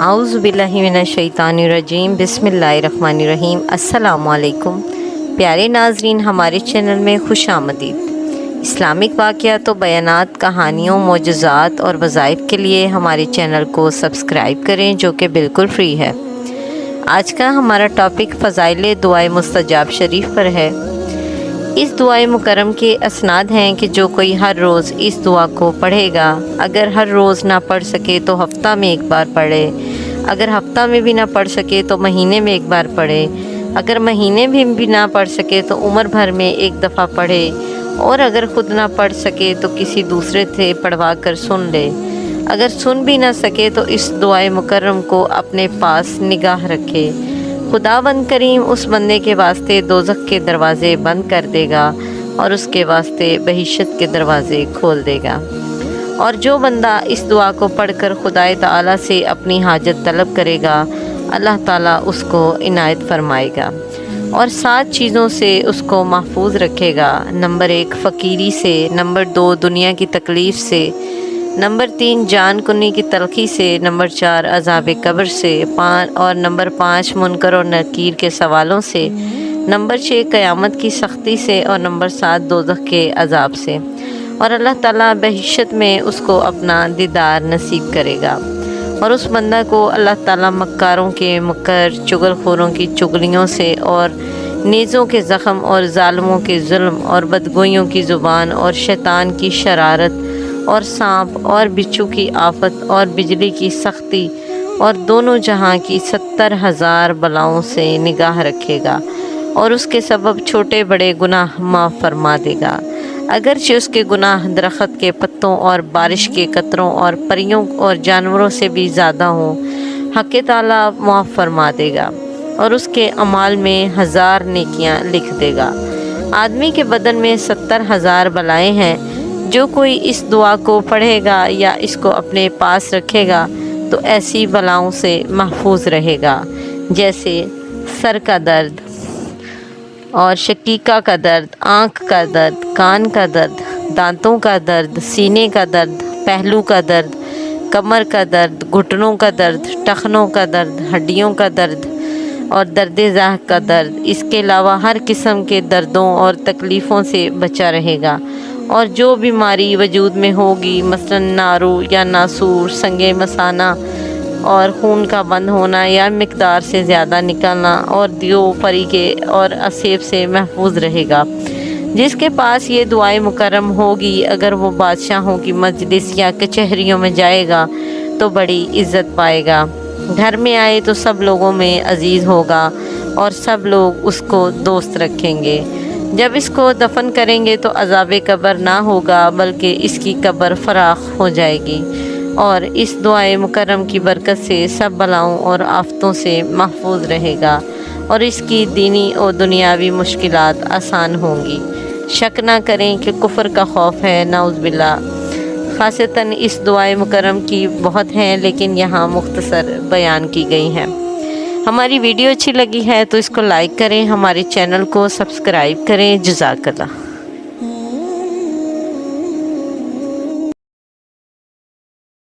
اعوذ باللہ من الشیطان الرجیم بسم اللہ الرحمن الرحیم۔ السلام علیکم پیارے ناظرین، ہمارے چینل میں خوش آمدید۔ اسلامک واقعات و بیانات، کہانیوں، معجزات اور وظائف کے لیے ہمارے چینل کو سبسکرائب کریں، جو کہ بالکل فری ہے۔ آج کا ہمارا ٹاپک فضائل دعائے مستجاب شریف پر ہے۔ اس دعائے مکرم کے اسناد ہیں کہ جو کوئی ہر روز اس دعا کو پڑھے گا، اگر ہر روز نہ پڑھ سکے تو ہفتہ میں ایک بار پڑھے، اگر ہفتہ میں بھی نہ پڑھ سکے تو مہینے میں ایک بار پڑھے، اگر مہینے میں بھی نہ پڑھ سکے تو عمر بھر میں ایک دفعہ پڑھے، اور اگر خود نہ پڑھ سکے تو کسی دوسرے سے پڑھوا کر سن لے، اگر سن بھی نہ سکے تو اس دعائے مکرم کو اپنے پاس نگاہ رکھے۔ خداوند کریم اس بندے کے واسطے دوزخ کے دروازے بند کر دے گا اور اس کے واسطے بہشت کے دروازے کھول دے گا۔ اور جو بندہ اس دعا کو پڑھ کر خدائے تعالیٰ سے اپنی حاجت طلب کرے گا، اللہ تعالیٰ اس کو عنایت فرمائے گا اور 7 چیزوں سے اس کو محفوظ رکھے گا۔ نمبر 1 فقیری سے، نمبر 2 دنیا کی تکلیف سے، نمبر 3 جان کنی کی تلخی سے، نمبر 4 عذاب قبر سے، اور نمبر 5 منکر اور نکیر کے سوالوں سے، نمبر 6 قیامت کی سختی سے، اور نمبر 7 دوزخ کے عذاب سے۔ اور اللہ تعالیٰ بہشت میں اس کو اپنا دیدار نصیب کرے گا، اور اس بندہ کو اللہ تعالیٰ مکاروں کے مکر، چغل خوروں کی چغلیوں سے، اور نیزوں کے زخم، اور ظالموں کے ظلم، اور بدگوئیوں کی زبان، اور شیطان کی شرارت، اور سانپ اور بچھو کی آفت، اور بجلی کی سختی، اور دونوں جہاں کی 70,000 بلاؤں سے نگاہ رکھے گا، اور اس کے سبب چھوٹے بڑے گناہ معاف فرما دے گا، اگرچہ اس کے گناہ درخت کے پتوں اور بارش کے قطروں اور پریوں اور جانوروں سے بھی زیادہ ہوں، حق تعالیٰ معاف فرما دے گا اور اس کے اعمال میں 1000 نیکیاں لکھ دے گا۔ آدمی کے بدن میں 70,000 بلائیں ہیں، جو کوئی اس دعا کو پڑھے گا یا اس کو اپنے پاس رکھے گا تو ایسی بلاؤں سے محفوظ رہے گا، جیسے سر کا درد اور شقیقہ کا درد، آنکھ کا درد، کان کا درد، دانتوں کا درد، سینے کا درد، پہلو کا درد، کمر کا درد، گھٹنوں کا درد، ٹخنوں کا درد، ہڈیوں کا درد اور درد ذہ کا درد۔ اس کے علاوہ ہر قسم کے دردوں اور تکلیفوں سے بچا رہے گا، اور جو بیماری وجود میں ہوگی، مثلا نارو یا ناسور، سنگ مثانہ اور خون کا بند ہونا یا مقدار سے زیادہ نکلنا، اور دیو پری کے اور اسیب سے محفوظ رہے گا۔ جس کے پاس یہ دعائے مکرم ہوگی، اگر وہ بادشاہوں کی مجلس یا کچہریوں میں جائے گا تو بڑی عزت پائے گا، گھر میں آئے تو سب لوگوں میں عزیز ہوگا اور سب لوگ اس کو دوست رکھیں گے۔ جب اس کو دفن کریں گے تو عذاب قبر نہ ہوگا، بلکہ اس کی قبر فراخ ہو جائے گی، اور اس دعائے مکرم کی برکت سے سب بلاؤں اور آفتوں سے محفوظ رہے گا، اور اس کی دینی اور دنیاوی مشکلات آسان ہوں گی۔ شک نہ کریں کہ کفر کا خوف ہے، نعوذ باللہ۔ خاصتاً اس دعائے مکرم کی بہت ہیں، لیکن یہاں مختصر بیان کی گئی ہیں۔ ہماری ویڈیو اچھی لگی ہے تو اس کو لائک کریں، ہمارے چینل کو سبسکرائب کریں۔ جزاک اللہ۔